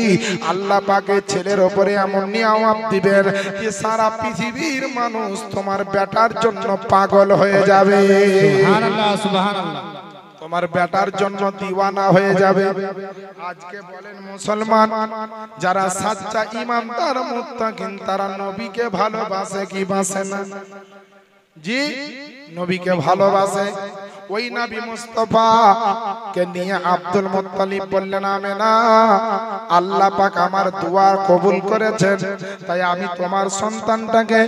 আল্লাহ পাকের ছেলের উপরে এমন নিয়ামত দিবেন যে সারা পৃথিবীর মানুষ তোমার বেটার জন্য পাগল হয়ে যাবে। সুবহানাল্লাহ সুবহানাল্লাহ। তোমার বেটার জন্য দিওয়ানা হয়ে যাবে। আজকে বলেন মুসলমান যারা সাচ্চা ইমানদার মুত্তাকিন তারা নবীকে ভালোবাসে কি বাসে না? জি নবীকে ভালোবাসে। ওই নবী মুস্তাফা কে নিয়ে আব্দুল মুত্তালিব বললেন, আমেনা আল্লাহ পাক আমার দোয়া কবুল করেছেন, তাই আমি তোমার সন্তানটাকে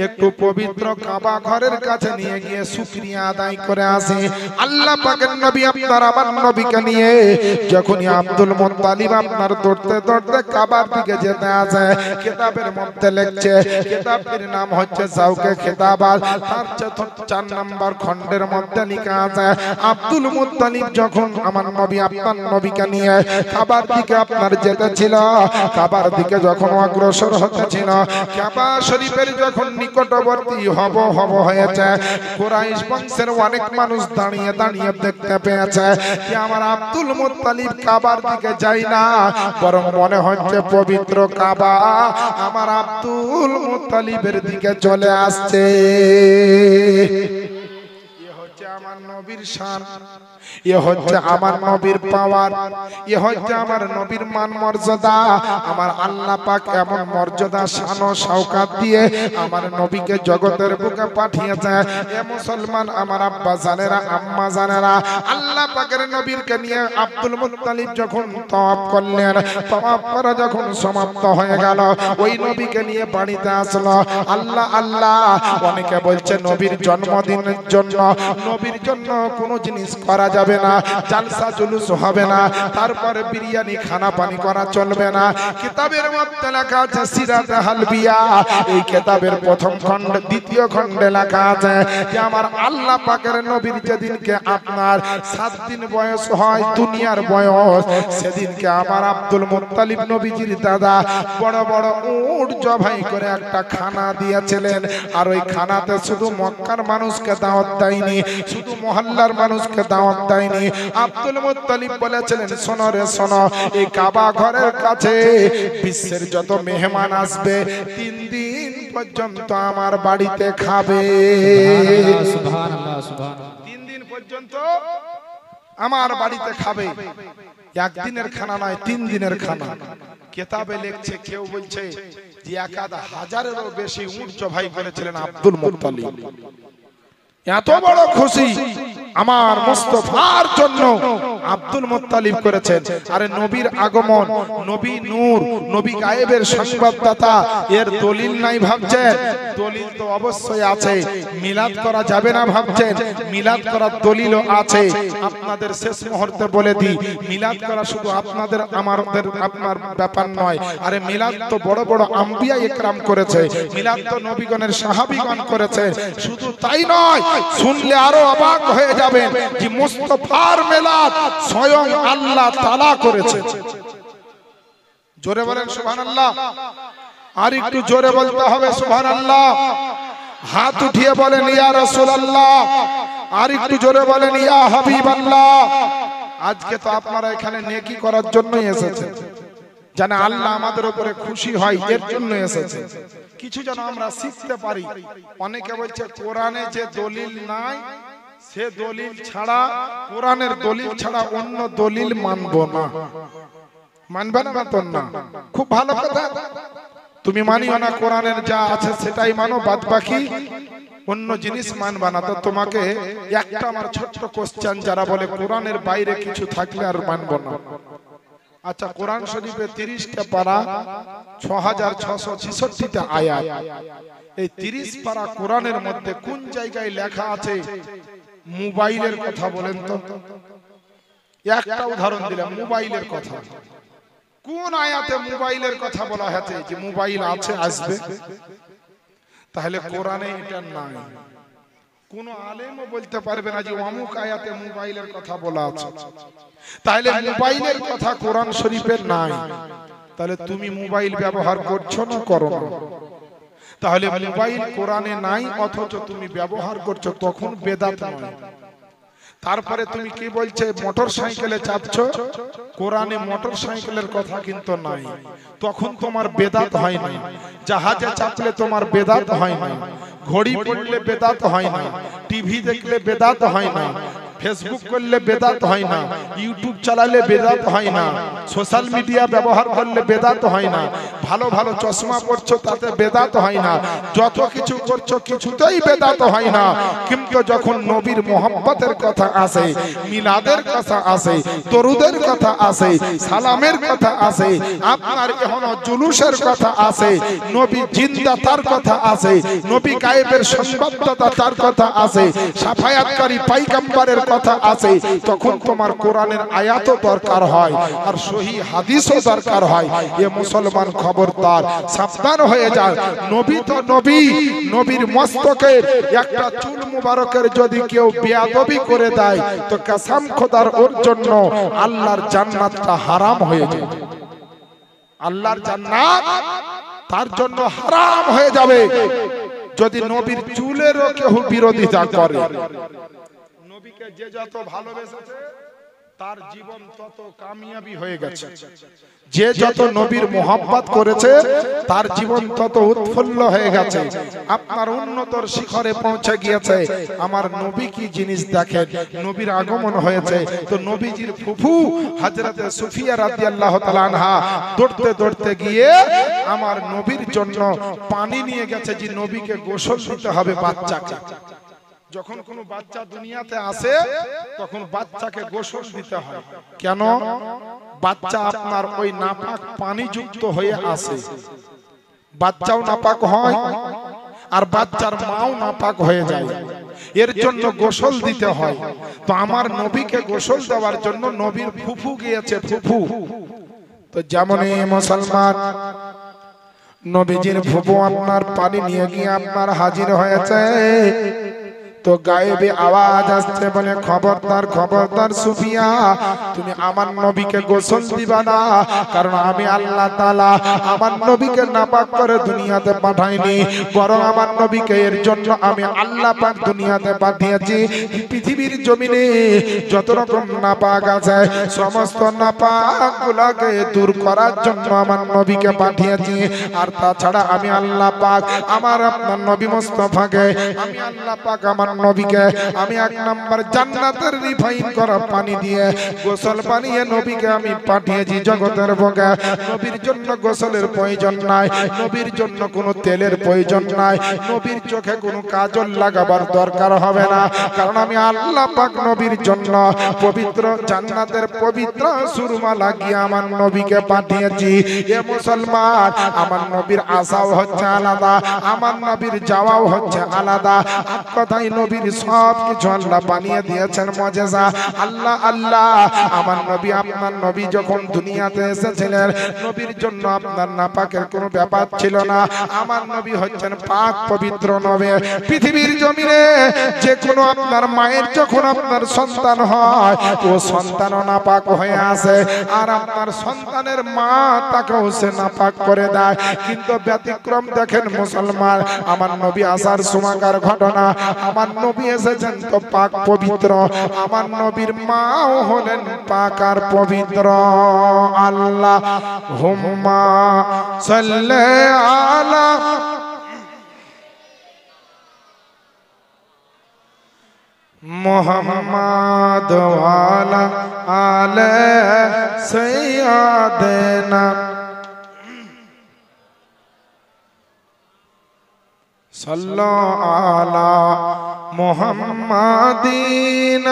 একটু পবিত্র কাবা ঘরের কাছে নিয়ে গিয়ে শুকরিয়া আদায় করে আসি। আল্লাহ পাকের নবী আপনার আমার নবীকে নিয়ে যখনই আব্দুল মুত্তালিব আপনার দৌড়তে দৌড়তে কাবার দিকে যেতে আসে, কিতাবের মধ্যে লিখছে, কিতাবের নাম হচ্ছে জাওকে খিতাবাত, তার 4 নম্বর খণ্ডের মধ্যে লেখা আছে আব্দুল মুত্তালিব যখন আমার নবী আপনার নবীকে নিয়ে কাবার দিকে আপনার যেতে ছিল, কাবার দিকে যখন অগ্রসর হতেছিল, কাবা শরীফের যখন নিকটবর্তী হব হয়েছে, কুরাইশ বংশের অনেক মানুষ দাঁড়িয়ে দাঁড়িয়ে দেখতে পেয়েছে যে আমার আব্দুল মুত্তালিব কাবার দিকে যায় না, বরং মনে হচ্ছে পবিত্র কাবা আমার আব্দুল মুত্তালিবের দিকে চলে আসছে। আমার নবীর শান, এ হচ্ছে আমার নবীর পাওয়ার, এ হচ্ছে আমার নবীর মান মর্যাদা। আমার আল্লাহ পাক এমন মর্যাদা শান ও শওকত দিয়ে আমার নবীকে জগতের বুকে পাঠিয়েছে। এ মুসলমান আমার আব্বা জানেরা আম্মা জানেরা, আল্লাহ পাকের নবীরকে নিয়ে আব্দুল মুত্তালিব যখন তওয়াফ করলেন, তওয়াফ করা যখন সমাপ্ত হয়ে গেল, ওই নবীকে নিয়ে বাড়িতে আসলো। আল্লাহ আল্লাহ অনেকে বলছে নবীর জন্মদিনের জন্য নবীর জন্য কোনো জিনিস করা যাবে না, জালসা জুলুস হবে না, তারপরে বিরিয়ানি খানা পানি করা চলবে না। কিতাবের মধ্যে লেখা আছে সিরাতে হালবিয়া, এই কিতাবের প্রথম খণ্ড দ্বিতীয় খণ্ডে লেখা আছে যে আমার আল্লাহ পাকের নবীর যেদিনকে আপনার 7 দিন বয়স হয় দুনিয়ার বয়স, সেদিনকে আমার আব্দুল মুত্তালিব নবীজির দাদা বড় বড় উট জবাই করে একটা খানা দিয়েছিলেন। আর ওই খানাতে শুধু মক্কার মানুষকে দাওয়াত দেয়নি, শুধু মহল্লার মানুষকে দাওয়াত দেয়নি। আব্দুল মুত্তালিব বলেছিলেন, শোনো রে শোনো, এই কাবা ঘরের কাছে বিশ্বের যত মেহমান আসবে 3 দিন পর্যন্ত আমার বাড়িতে খাবে। সুবহানাল্লাহ সুবহানাল্লাহ। 3 দিন পর্যন্ত আমার বাড়িতে খাবে, একদিনের খানা নয় 3 দিনের খানা। কিতাবে লিখছে, কেউ বলছে যে 1000-এরও বেশি উট জবাই করেছিলেন আব্দুল মুত্তালিব। এত বড় খুশি আমার মুস্তাফার জন্য আব্দুল মুত্তালিব করেছেন। আরে নবীর আগমন, নবী নূর, নবী গায়েবের সংবাদদাতা, এর দলিল নাই ভাবছেন? দলিল তো অবশ্যই আছে। মিলাদ করা যাবে না ভাবছেন? মিলাদ করার দলিলও আছে। আপনাদের শেষ মুহূর্তে বলে দিই, মিলাদ করা শুধু আপনাদের আমাদের আপনার ব্যাপার নয়। আরে মিলাদ তো বড় বড় আম্বিয়া ইকরাম করেছে, মিলাদ তো নবীগণের সাহাবীগণ করেছে। শুধু তাই নয়, শুনলে আরো অবাক হয়ে যাবেন যে মুস্তাফার মিলাদ স্বয়ং আল্লাহ তাআলা করেছে। জোরে বলেন সুবহানাল্লাহ। আর একটু জোরে বলতে হবে সুবহানাল্লাহ। হাত উঠিয়ে বলেন ইয়া রাসূলুল্লাহ। আর একটু জোরে বলেন ইয়া হাবিবাল্লাহ। আজকে তো আপনারা এখানে নেকি করার জন্যই এসেছেন, জানা আল্লাহ আমাদের উপরে খুশি হয়, এর জন্য এসেছে। কিছু যেন আমরা শিখতে পারি। অনেকে বলছে কোরআনে যে দলিল নাই, সে দলিল ছাড়া, কোরআনের দলিল ছাড়া অন্য দলিল মানবো না। মানবে না বেতন না, খুব ভালো কথা। তুমি মানিও না, কোরআনের যা আছে সেটাই মানো, বাদ বাকি অন্য জিনিস মানবা না। তো তোমাকে একটা আমার ছোট্ট কোশ্চেন, যারা বলে কোরআনের বাইরে কিছু থাকলে আর মানবো না। আচ্ছা, কোরআন শরীফে 30টা পারা, 6666টা আয়াত। এই 30 পারা কোরআনের মধ্যে কোন জায়গায় লেখা আছে মোবাইলের কথা? বলেন তো, একটা উদাহরণ দিলাম মোবাইলের কথা। কোন আয়াতে মোবাইলের কথা বলা হয়েছে যে মোবাইল আছে, আসবে? তাহলে কোরআনে এটা নাই। কোন আলেমও বলতে পারবে না যে অমুক আয়াতে মোবাইলের কথা বলা আছে। তাহলে মোবাইলের কথা কোরআন শরীফে নাই। তাহলে তুমি মোবাইল ব্যবহার করছো না করো না? তাহলে মোবাইল কোরআনে নাই অথচ তুমি ব্যবহার করছো, তখন বেদাত নয়। তারপরে তুমি কি বলছে মোটর সাইকেলে চাপছো, কোরআনে মোটর সাইকেলের কথা কিন্তু নাই, তখন তোমার বেদাত হয় না। জাহাজে চাপলে তোমার বেদাত হয় না, ঘড়ি পড়লে বেদাত হয় না, টিভি দেখলে বেদাত হয় না, ফেসবুক করলে বেদাত হয় না, ইউটিউব চালালে বেদাত হয় না, সোশ্যাল মিডিয়া ব্যবহার করলে বেদাত হয় না, ভালো ভালো চশমা পরছো তাতে বেদাত হয় না, যত কিছু করছো কিছুতেই বেদাত হয় না। কিন্তু যখন নবীর মোহাম্মতের কথা আসে, মিলাদের কথা আসে, দরুদের কথা আসে, সালামের কথা আসে, আপনার এখনো জুলুসের কথা আসে, নবী জিন্দা তার কথা আসে, নবী গায়েবের সংবাদদাতা তার কথা আসে, সাফায়াতকারী পয়গম্বরের কথা আছে, তখন তোমার কোরআনের আয়াতও দরকার হয় আর সহি হাদিসও দরকার হয়। এ মুসলমান খবরদার সাবধান হয়ে যায়। নবী তো নবী, নবীর মস্তকের একটা চুল মুবারকের যদি কেউ বেয়াদবি করে দেয় তো কসম খোদার ওর জন্য আল্লাহর জান্নাতটা হারাম হয়ে যায়। আল্লাহর জান্নাত তার জন্য হারাম হয়ে যাবে যদি নবীর চুলেরও কেউ বিরোধিতা করে। নবীকে যে যত ভালোবেসেছে তার জীবন তত কামিয়াবি হয়ে গেছে, যে যত নবীর মোহাব্বত করেছে তার জীবন তত উৎফুল্ল হয়ে গেছে, আপনার উন্নতর শিখরে পৌঁছে গিয়েছে। আমার নবী কি জিনিস দেখেন, নবীর আগমন হয়েছে তো নবীজির ফুফু হযরতে সুফিয়া রাদিয়াল্লাহু তাআলা আনহা দৌড়তে দৌড়তে গিয়ে আমার নবীর জন্য পানি নিয়ে গেছে যে নবীকে গোসল দিতে হবে বাচ্চাকে। যখন কোনো বাচ্চা দুনিয়াতে আসে তখন বাচ্চাকে গোসল দিতে হয়। কেন? বাচ্চা আপনার ওই নাপাক পানি যুক্ত হয়ে আসে, বাচ্চাও নাপাক হয় আর বাচ্চার মাও নাপাক হয়ে যায়, এর জন্য গোসল দিতে হয়। তো আমার নবীকে গোসল দেওয়ার জন্য নবীর ফুফু গিয়েছে, ফুফু। তো যেমন মুসলমান নবীজির ফুফু আপনার পানি নিয়ে গিয়ে আপনার হাজির হয়েছে, তো গায়েবে আওয়াজ আসছে, বলে খবরদার খবরদার সুফিয়া, তুমি আমার নবীকে গোসল দিবা না, কারণ আমি আল্লাহ তাআলা আমার নবীকে নাপাক করে দুনিয়াতে পাঠাইনি, বরং আমার নবীকে এর জন্য আমি আল্লাহ পাক দুনিয়াতে পাঠিয়েছি। পৃথিবীর জমিনে যত রকম নাপাক আছে সমস্ত নাপাকগুলোকে দূর করার জন্য আমার নবীকে পাঠিয়েছি। আর তাছাড়া আমি আল্লাহ পাক আমার আপনার নবী মুস্তাফাকে আমি আল্লাহ পাক আমার নবীকে আমি এক নাম্বার জান্নাতের রিফাইন করা পানি দিয়ে গোসল বানিয়ে নবীকে আমি পাঠিয়েছি জগতের বুকে। নবীর জন্য গোসলের প্রয়োজন নাই, নবীর জন্য কোনো তেলের প্রয়োজন নাই, নবীর চোখে কোনো কাজল লাগাবার দরকার হবে না, কারণ আমি আল্লাহ পাক নবীর জন্য পবিত্র জান্নাতের পবিত্র সুরমা লাগিয়ে আমার নবীকে পাঠিয়েছি। এ মুসলমান, আমার নবীর আশাও হচ্ছে আলাদা, আমার নবীর যাওয়াও হচ্ছে আলাদা। এক কথায় নবীর সব কিছু আল্লাহ বানিয়ে দিয়েছেন মুজিজা। আল্লাহ আল্লাহ, আমার নবী আপনার নবী যখন দুনিয়াতে এসেছিলেন, নবীর জন্য আপনার নাপাকের কোনো ব্যাপার ছিল না। আমার নবী হচ্ছেন পাক পবিত্র নবী। পৃথিবীর জমিনে যে কোনো আপনার মায়ের যখন আপনার সন্তান হয়, ও সন্তানও নাপাক হয়ে আসে, আর আপনার সন্তানের মা তাকেও সে নাপাক করে দেয়। কিন্তু ব্যতিক্রম দেখেন মুসলমান, আমার নবী আসার সময়কার ঘটনা, আমার নবী এসেছেন তো পাক পবিত্র, আমার নবীর মাও হলেন পাক আর পবিত্র। আল্লাহ হুম্মা সাল্লি আলা মুহাম্মাদ ওয়ালা আলে সাইয়্যিদিনা সাল্লাল্লাহু আলা মুহাম্মাদিন।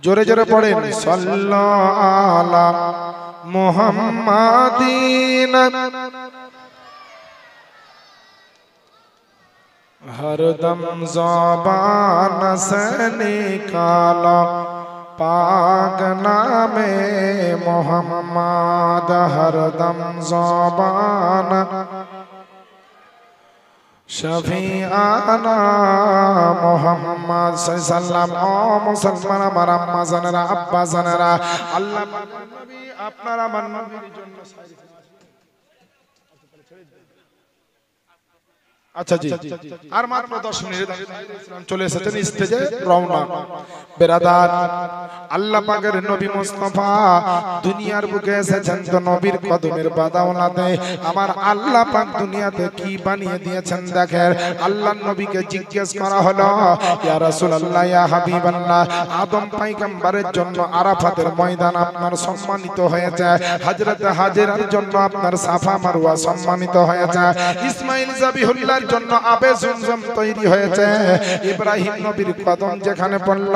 জোরে জোরে পড়েন, সাল্লাল্লাহু আলা মুহাম্মাদিন। हरदम ज़बान से निकालो पाक नामे मोहम्मद, हरदम ज़बान शफीआना मोहम्मद सल्लल्लाहु अलैहि वसल्लम। ओ मुसलमान, আমার আম্মা জানেরা, আব্বা জানেরা, আল্লাহ নবী আপনারা আমার নবীর জন্য আচ্ছা জি, আর মাত্র 10 মিনিট চলে এসেছেন স্টেজে রওনা। বেরাদার, আল্লাহ পাকের নবী মুস্তাফা দুনিয়ার বুকে এসেছেন তো নবীর কদমের বাদাওলাতে আমার আল্লাহ পাক দুনিয়াতে কি বানিয়ে দিয়েছেন দেখেন। আল্লাহর নবীকে জিজ্ঞেস করা হলো, ইয়া রাসূলুল্লাহ, ইয়া হাবিবাল্লাহ, আদম পয়গম্বরের জন্য আরাফাতের ময়দান আপনার সম্মানিত হয়েছে, হযরতে হাজেরার জন্য আপনার সাফা মারওয়া সম্মানিত হয়েছে, ইসমাইল যাবিহুল্লাহর জন্য আবে জমজম তৈরি হয়েছে, ইব্রাহিম নবীর কদম যেখানে পড়ল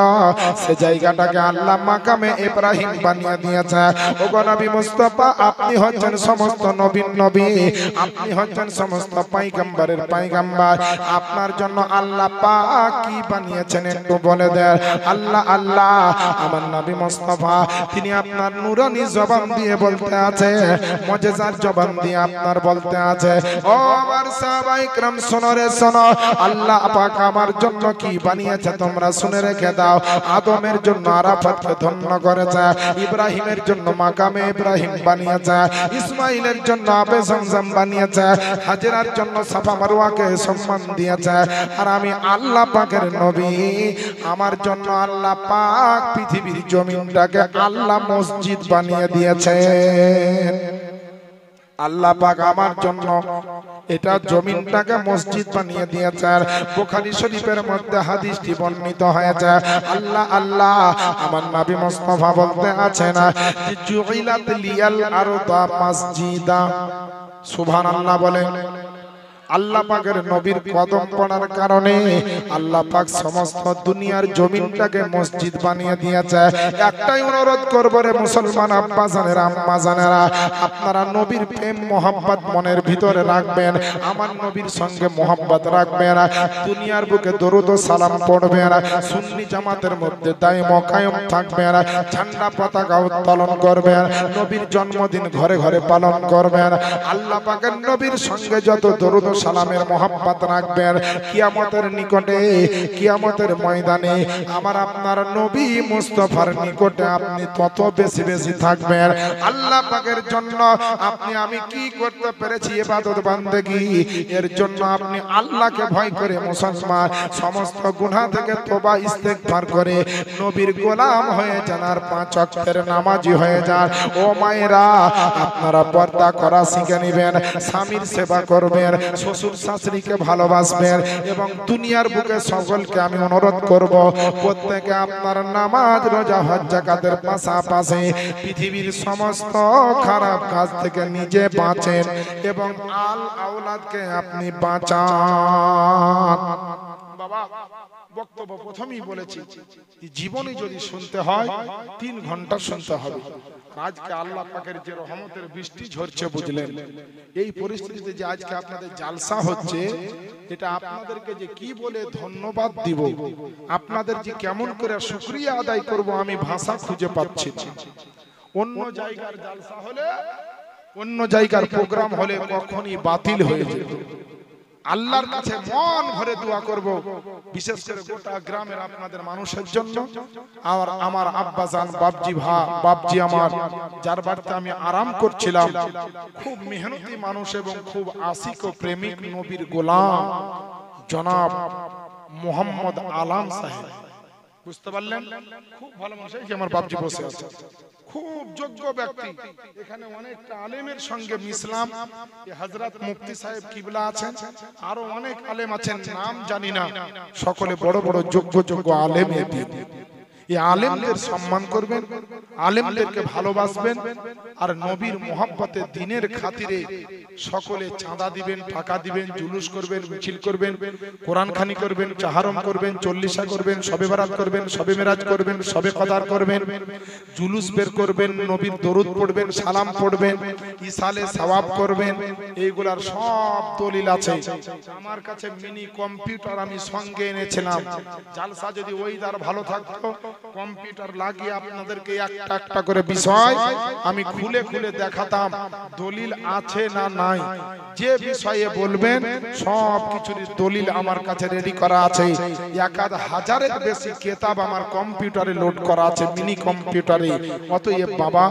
সে জায়গাটাকে আল্লাহ মাকামে ইব্রাহিম বানিয়ে দিয়েছে। ওগো নবী মুস্তাফা, আপনি হচ্ছেন সমস্ত নবীর নবী, আপনি হচ্ছেন সমস্ত পয়গম্বরের পয়গম্বর, আপনার জন্য আল্লাহ পাক কি বানিয়েছেন একটু বলে দেন। আল্লাহ আল্লাহ, আমার নবী মুস্তাফা তিনি আপনার নূরানি জবান দিয়ে বলতে আছে, মুজিজার জবান দিয়ে আপনার বলতে আছে, ও আমার সাহাবায়ে کرام শোনো রে শোনো, আল্লাহ পাক আমার জন্য কি বানিয়েছে তোমরা শুনে রেখে দাও। আদমের জন্য আরাফাতকে ধন্য করেছে, ইব্রাহিমের জন্য মাকামে ইব্রাহিম বানিয়েছে, ইসমাইলের জন্য আবে জমজম বানিয়েছে, হাজেরার জন্য সাফা মারওয়াকে সম্মান দিয়েছে। আর আমি আল্লাহ পাকের নবী, আমার জন্য আল্লাহ পাক পৃথিবীর জমিনটাকে আল্লাহ মসজিদ বানিয়ে দিয়েছে। আল্লাহ পাক আমার জন্য এটা জমিনটাকে মসজিদ বানিয়ে দিয়েছেন। বুখারী শরীফের মধ্যে হাদিসটি বর্ণিত হয়েছে। আল্লাহ আল্লাহ, আমার নবী মুস্তাফা বলতে আছে না, জুইলাত লিয়াল আরদা মাসজিদা। সুবহানাল্লাহ বলেন। আল্লাহ পাকের নবীর কদম পড়ার কারণে আল্লাহ পাক সমস্ত দুনিয়ার জমিনটাকে মসজিদ বানিয়ে দিয়েছে। একটাই অনুরোধ করব রে মুসলমান আব্বা জানেরা, আম্মা জানেরা, আপনারা নবীর প্রেম মোহাব্বত মনের ভিতরে রাখবেন, আমার নবীর সঙ্গে মোহাব্বত রাখবেন, দুনিয়ার বুকে দরুদ ও সালাম পড়বেন, সুন্নি জামাতের মধ্যে দায়ম কায়েম থাকবেন, ঝান্ডা পতাকা উত্তোলন করবেন, নবীর জন্মদিন ঘরে ঘরে পালন করবেন, আল্লাহ পাকের নবীর সঙ্গে যত দরুদ সালামের মোহাব্বত রাখবেন, কিয়ামতের নিকটে কিয়ামতের ময়দানে আমার আপনার নবী মুস্তাফার নিকটে আপনি তত বেশি বেশি থাকবেন। আল্লাহ পাকের জন্য আপনি আমি কি করতে পেরেছি ইবাদত বান্দেগী, এর জন্য আপনি আল্লাহকে ভয় করে মুসলমান সমস্ত গুনাহ থেকে তওবা ইস্তেগফার করে নবীর গোলাম হয়ে যান আর 5 ওয়াক্তের নামাজি হয়ে যান। ও মায়েরা, আপনারা পর্দা করা শিখে নেবেন, স্বামীর সেবা করবেন, শ্বশুর শাশুড়িকে ভালোবাসবেন এবং দুনিয়ার বুকে সকলকে আমি অনুরোধ করব প্রত্যেকে আপনার নামাজ রোজা হজ যাকাতের পাশাপাশি পৃথিবীর সমস্ত খারাপ কাজ থেকে নিজে বাঁচেন এবং আল আওলাদকে আপনি বাঁচান। বাবা বক্তব্য প্রথমেই বলেছি জীবনে যদি শুনতে হয় 3 ঘন্টা শুনতে হবে। আজকে আল্লাহ পাকের যে রহমতের বৃষ্টি ঝরছে বুঝলেন, এই পরিস্থিতিতে যে আজকে আপনাদের জালসা হচ্ছে, এটা আপনাদেরকে যে কি বলে ধন্যবাদ দিব, আপনাদের যে কেমন করে শুকরিয়া আদায় করব আমি ভাষা খুঁজে পাচ্ছি না। অন্য জায়গার জালসা হলে, অন্য জায়গার প্রোগ্রাম হলে কখনই বাতিল হয়ে যেত। আল্লাহর কাছে মন ভরে দোয়া করব, বিশেষ করে গোটা গ্রামের আপনাদের মানুষের জন্য। আর আমার আব্বাজান বাপজি আমার যার বাড়িতে আমি আরাম করছিলাম, খুব মেহনতি মানুষ এবং খুব আশিক ও প্রেমিক নবীর গোলাম জনাব মোহাম্মদ আলাম সাহেব, বুঝতে পারলেন? খুব ভালো মানুষ। এই যে আমার বাপজি বসে আছে, খুব যোগ্য ব্যক্তি। এখানে অনেকটা আলেমের সঙ্গে মিসলাম। হযরত মুফতি সাহেব কিবলা আছেন, আরো অনেক আলেম আছেন, নাম জানি না। সকলে বড় বড় যোগ্য আলেম। এই আলেমদের সম্মান করবেন, আলেমদেরকে ভালোবাসবেন, আর নবীর মোহাব্বতে দিনের খাতিরে সকলে চাঁদা দিবেন, টাকা দিবেন, জুলুস করবেন, মিছিল করবেন, কোরআন খানি করবেন, চাহারম করবেন, চল্লিশা করবেন, শবে বারাত করবেন, শবে মেরাজ করবেন, শবে কদর করবেন, জুলুস বের করবেন, নবীর দরুদ পড়বেন, সালাম পড়বেন, ইসালে সওয়াব করবেন। এইগুলার সব দলিল আছে। আমার কাছে মিনি কম্পিউটার আমি সঙ্গে এনেছিলাম। জালসা যদি ওয়েদার ভালো থাকতো, কম্পিউটার লাগিয়ে আপনাদেরকে একটা একটা করে বিষয় আমি খুলে খুলে দেখাতাম, দলিল আছে না নাই। যে বিষয়ে বলবেন সব কিছুর দলিল আমার কাছে রেডি করা আছে। 1000-এর বেশি কিতাব আমার কম্পিউটারে লোড করা আছে, মিনি কম্পিউটারে। অতএব বাবা,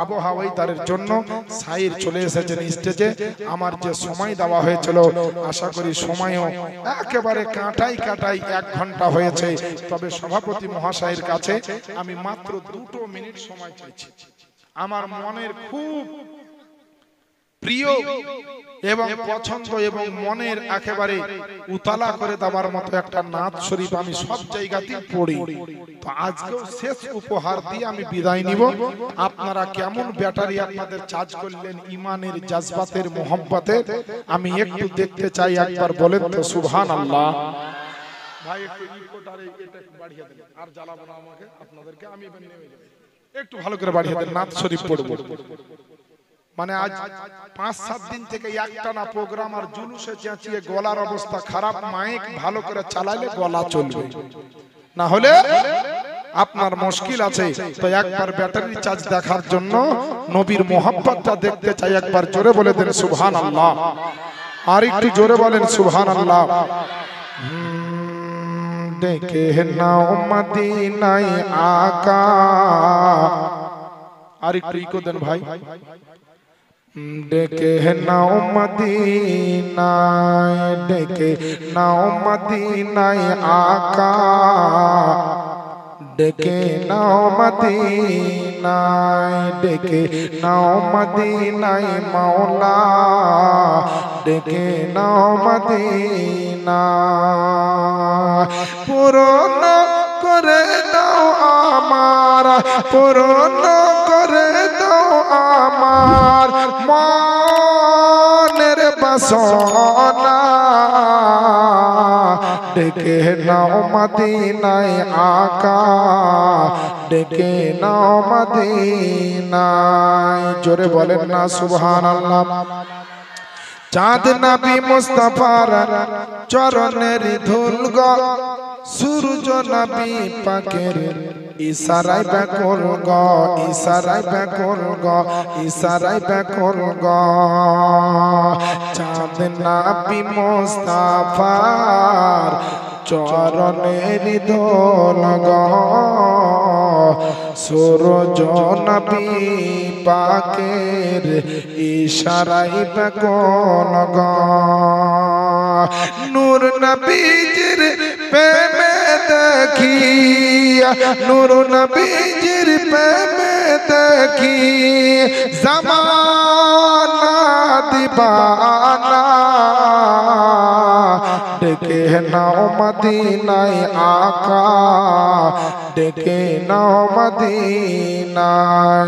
আবহাওয়ায় তার জন্য সাইর চলে এসেছেন স্টেজে। আমার যে সময় দেওয়া হয়েছিল, আশা করি সময়ও একেবারে কাটাই 1 ঘন্টা হয়েছে। তবে সভাপতি মহাশয়ের কাছে আমি মাত্র 2 মিনিট সময় চাইছি। আমার মনের খুব প্রিয় এবং পছন্দ এবং মনের একেবারে উতালা করে দেওয়ার মতো একটা নাত শরীফ আমি সব জায়গাতেই পড়ি। তো আজকেও শেষ উপহার দিয়ে আমি বিদায় নিব। আপনারা কেমন ব্যাটারি আপনাদের চার্জ করলেন ইমানের, জাজবাতের, মোহাব্বতের, আমি একটু দেখতে চাই। একবার বলেন তো সুবহানাল্লাহ। ভাই একটু ইকোটারে এটা বাড়িয়ে দেন, আর জ্বালাবো না আমাকে আপনাদেরকে, আমি এবার নেমে যাব। একটু ভালো করে বাড়িয়ে দেন, নাত শরীফ পড়ব। মানে আজ 5-7 দিন থেকে একটানা প্রোগ্রাম আর জুলুসে চেঁচিয়ে গলার অবস্থা খারাপ। মাইক ভালো করে চালাইলে গলা চলবে, না হলে আপনার মুশকিল আছে। তো একবার ব্যাটারি চার্জ দেখার জন্য নবীর মোহাব্বতটা দেখতে চাই। একবার জোরে বলে দেন সুবহানাল্লাহ, আর একটু জোরে বলেন সুবহানাল্লাহ। দেখে নাও মদিনায় আকা, আর একটু ইকো দেন ভাই। ডেকে নাও মদিনায়, ডেকে নাও মদিনায় আকা, ডেকে নাও মদিনায়, ডেকে নাও মদিনায় মাওলা, ডেকে নাও মদিনায়। পূরণ করে দাও আমার, পূরণ করে দাও আমার মনের বাসনা, ডেকে নাও মদিনায় আকা, ডেকে নাও মদিনায়। জোরে বলেন না সুবহানাল্লাহ। চাঁদ নবী মুস্তাফার চরণের ধুল গো, সূর্য নবী পাকের ইশারায় ব্যাকুল গো, ইশারায় ব্যাকুল গো, ইশারায় ব্যাকুল গো। চাঁদ নবী মুস্তাফার চরণের ধুল গো, সূরজ নবী পাকের ইশারায় ব্যাকুল গো। নূর নবীজির প্রেমে দেখি, নূর নবীজির প্রেমে দেখি, জামানা দিবানা ডেকে নাও মদিনায় আকা ডেকে নাও মদিনায়